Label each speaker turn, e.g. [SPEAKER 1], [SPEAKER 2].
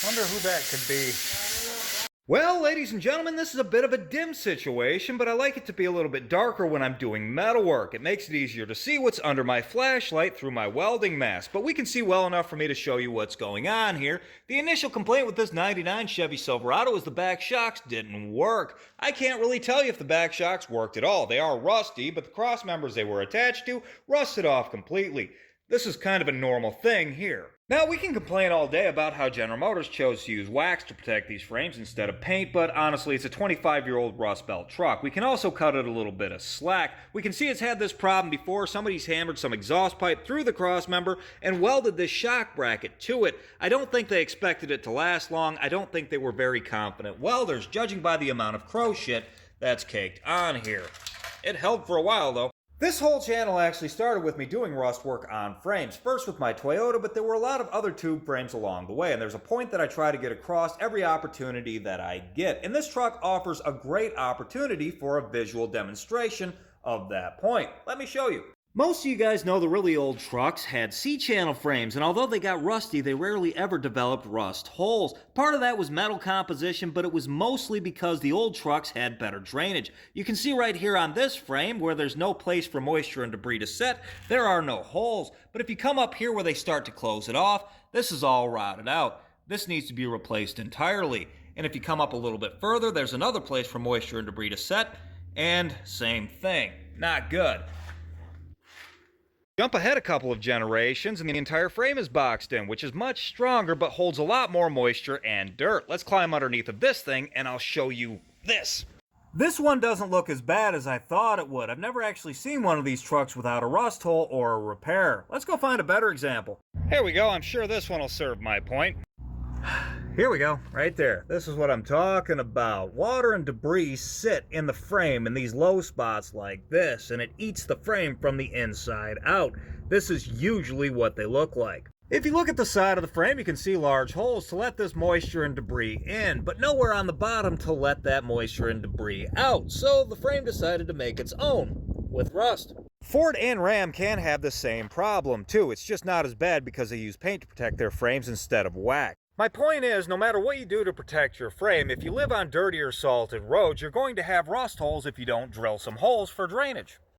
[SPEAKER 1] Wonder who that could be.
[SPEAKER 2] Well, ladies and gentlemen, this is a bit of a dim situation, but I like it to be a little bit darker when I'm doing metalwork. It makes it easier to see what's under my flashlight through my welding mask, but we can see well enough for me to show you what's going on here. The initial complaint with this 99 Chevy Silverado is the back shocks didn't work. I can't really tell you if the back shocks worked at all. They are rusty, but the cross members they were attached to rusted off completely. This is kind of a normal thing here. Now, we can complain all day about how General Motors chose to use wax to protect these frames instead of paint, but honestly, it's a 25-year-old Rust Belt truck. We can also cut it a little bit of slack. We can see it's had this problem before. Somebody's hammered some exhaust pipe through the crossmember and welded this shock bracket to it. I don't think they expected it to last long. I don't think they were very confident welders, judging by the amount of crow shit that's caked on here. It held for a while, though. This whole channel actually started with me doing rust work on frames, first with my Toyota, but there were a lot of other tube frames along the way, and there's a point that I try to get across every opportunity that I get, and this truck offers a great opportunity for a visual demonstration of that point. Let me show you. Most of you guys know the really old trucks had C-channel frames, and although they got rusty, they rarely ever developed rust holes. Part of that was metal composition, but it was mostly because the old trucks had better drainage. You can see right here on this frame, where there's no place for moisture and debris to set, there are no holes. But if you come up here where they start to close it off, this is all rotted out. This needs to be replaced entirely. And if you come up a little bit further, there's another place for moisture and debris to set, and same thing. Not good. Jump ahead a couple of generations and the entire frame is boxed in, which is much stronger but holds a lot more moisture and dirt. Let's climb underneath of this thing and I'll show you this. This one doesn't look as bad as I thought it would. I've never actually seen one of these trucks without a rust hole or a repair. Let's go find a better example. Here we go. I'm sure this one will serve my point. Here we go, right there. This is what I'm talking about. Water and debris sit in the frame in these low spots like this, and it eats the frame from the inside out. This is usually what they look like. If you look at the side of the frame, you can see large holes to let this moisture and debris in, but nowhere on the bottom to let that moisture and debris out. So the frame decided to make its own with rust. Ford and Ram can have the same problem too. It's just not as bad because they use paint to protect their frames instead of wax. My point is, no matter what you do to protect your frame, if you live on dirty or salted roads, you're going to have rust holes if you don't drill some holes for drainage.